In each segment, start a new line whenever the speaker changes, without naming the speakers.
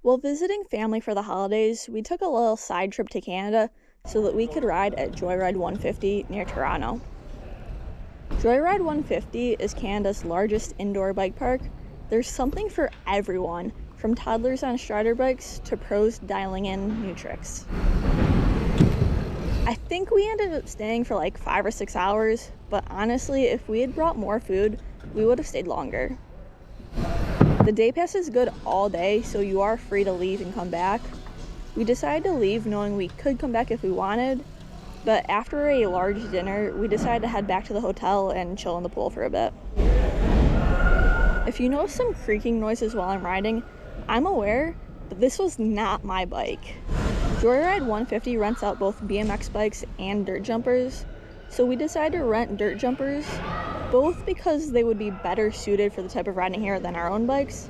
While visiting family for the holidays, we took a little side trip to Canada so that we could ride at Joyride 150 near Toronto. Joyride 150 is Canada's largest indoor bike park. There's something for everyone, from toddlers on strider bikes to pros dialing in new tricks. I think we ended up staying for like 5 or 6 hours, but honestly, if we had brought more food, we would have stayed longer. The day pass is good all day, so you are free to leave and come back. We decided to leave knowing we could come back if we wanted, but after a large dinner, we decided to head back to the hotel and chill in the pool for a bit. If you notice some creaking noises while I'm riding, I'm aware, but this was not my bike. Joyride 150 rents out both BMX bikes and dirt jumpers, so we decided to rent dirt jumpers, both because they would be better suited for the type of riding here than our own bikes,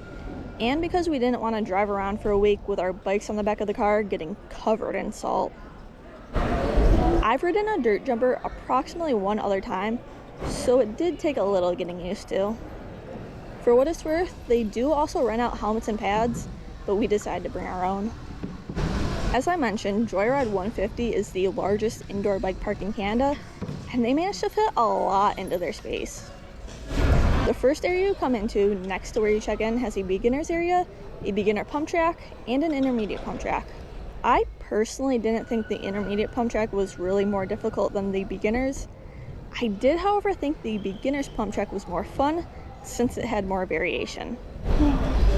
and because we didn't want to drive around for a week with our bikes on the back of the car getting covered in salt. I've ridden a dirt jumper approximately one other time, so it did take a little getting used to. For what it's worth, they do also rent out helmets and pads, but we decided to bring our own. As I mentioned, Joyride 150 is the largest indoor bike park in Canada, and they managed to fit a lot into their space. The first area you come into, next to where you check in, has a beginner's area, a beginner pump track, and an intermediate pump track. I personally didn't think the intermediate pump track was really more difficult than the beginners. I did, however, think the beginner's pump track was more fun, since it had more variation.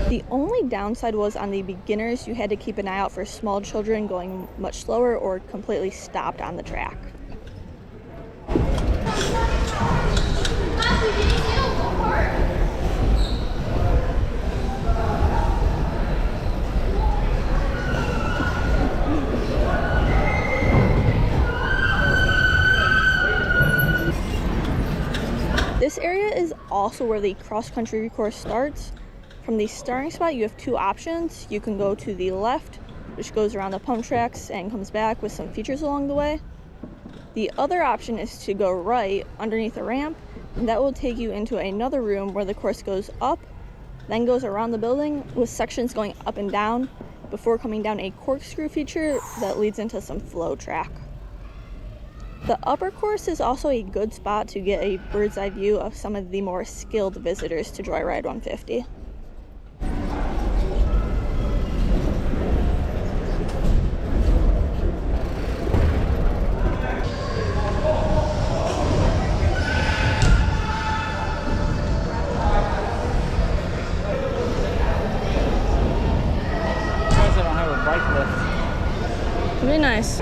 The only downside was on the beginners, you had to keep an eye out for small children going much slower or completely stopped on the track. This area is also where the cross-country course starts. From the starting spot, you have two options. You can go to the left, which goes around the pump tracks and comes back with some features along the way. The other option is to go right underneath a ramp, and that will take you into another room where the course goes up, then goes around the building with sections going up and down before coming down a corkscrew feature that leads into some flow track. The upper course is also a good spot to get a bird's eye view of some of the more skilled visitors to Joyride 150.
Surprised I don't have a bike lift.
It'd be nice.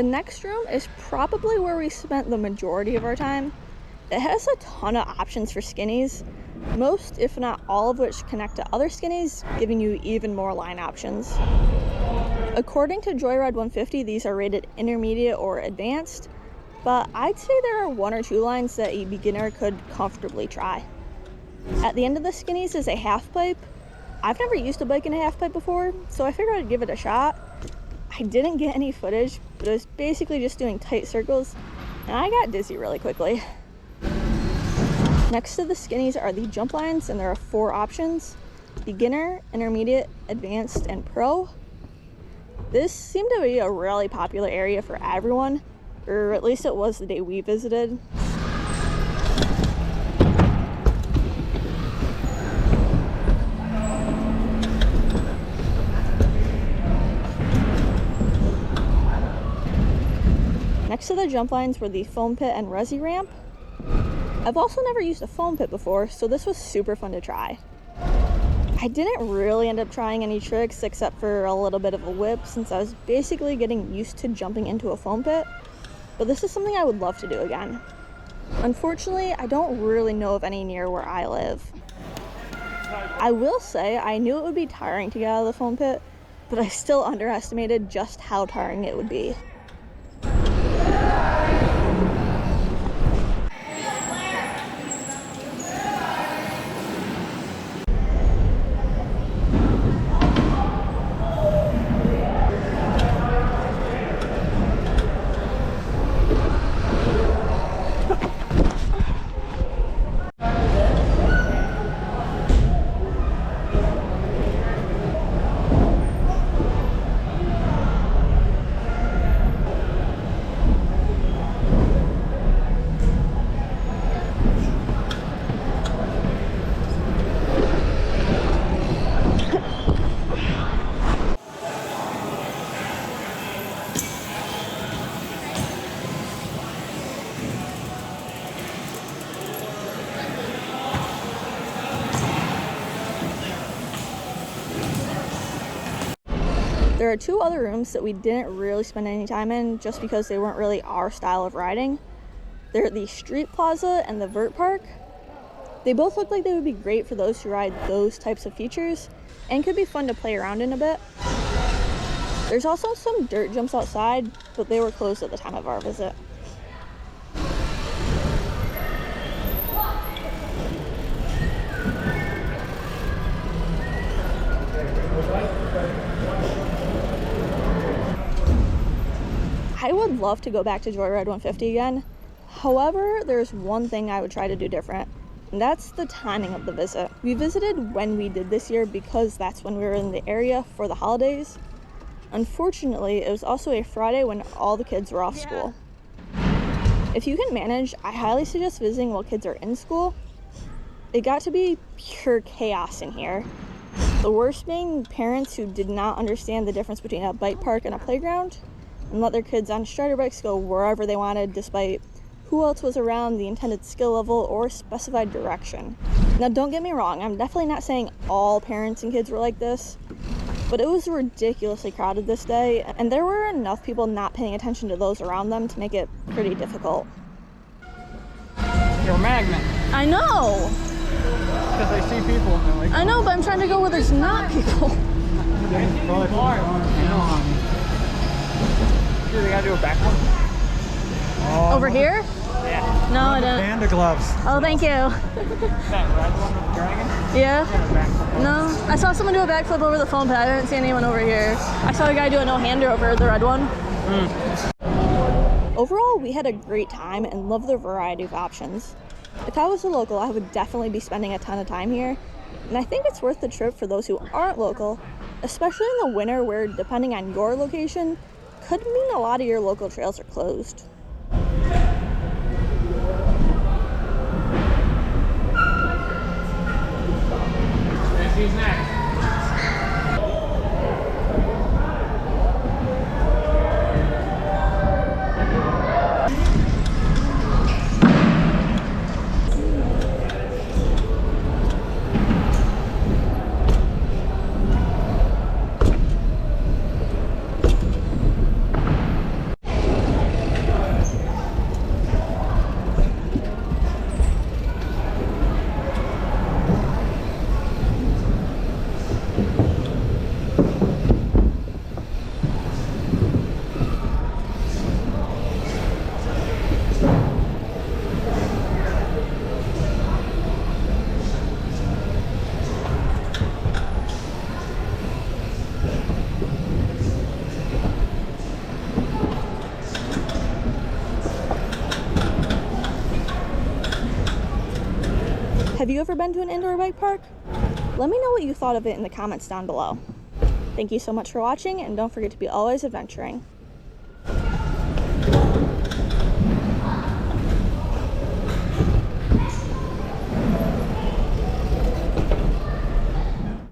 next room is probably where we spent the majority of our time. It has a ton of options for Skinnies, most if not all of which connect to other Skinnies, giving you even more line options. According to Joyride 150, these are rated intermediate or advanced, but I'd say there are 1 or 2 lines that a beginner could comfortably try. At the end of the Skinnies is a half pipe. I've never used a bike in a half pipe before, so I figured I'd give it a shot. I didn't get any footage, but it was basically just doing tight circles, and I got dizzy really quickly. Next to the Skinnies are the jump lines, and there are 4 options: beginner, intermediate, advanced, and pro. This seemed to be a really popular area for everyone, or at least it was the day we visited. Next to the jump lines were the foam pit and resi ramp. I've also never used a foam pit before, so this was super fun to try. I didn't really end up trying any tricks except for a little bit of a whip, since I was basically getting used to jumping into a foam pit, but this is something I would love to do again. Unfortunately, I don't really know of any near where I live. I will say I knew it would be tiring to get out of the foam pit, but I still underestimated just how tiring it would be. There are 2 other rooms that we didn't really spend any time in just because they weren't really our style of riding. They're the street plaza and the vert park. They both look like they would be great for those who ride those types of features and could be fun to play around in a bit. There's also some dirt jumps outside, but they were closed at the time of our visit. I would love to go back to Joyride 150 again. However, there's one thing I would try to do different, and that's the timing of the visit. We visited when we did this year because that's when we were in the area for the holidays. Unfortunately, it was also a Friday when all the kids were off school. If you can manage, I highly suggest visiting while kids are in school. It got to be pure chaos in here. The worst being parents who did not understand the difference between a bike park and a playground, and let their kids on starter bikes go wherever they wanted despite who else was around, the intended skill level, or specified direction. Now don't get me wrong, I'm definitely not saying all parents and kids were like this, but it was ridiculously crowded this day, and there were enough people not paying attention to those around them to make it pretty difficult.
You're a magnet.
I know!
Because I see people and they're like,
I know, but I'm trying to go where there's not people.
Do they gotta do a back one?
Oh,
Over here?
Yeah.
No, I don't.
Panda gloves.
Oh, thank you.
That red one with the dragon?
Yeah?
Yeah, back one.
No, I saw someone do a backflip over the foam pit. I didn't see anyone over here. I saw a guy do a no-hander over the red one. Overall, we had a great time and loved the variety of options. If I was a local, I would definitely be spending a ton of time here, and I think it's worth the trip for those who aren't local, especially in the winter where, depending on your location, could mean a lot of your local trails are closed.
Who's next?
Have you ever been to an indoor bike park? Let me know what you thought of it in the comments down below. Thank you so much for watching, and don't forget to be always adventuring.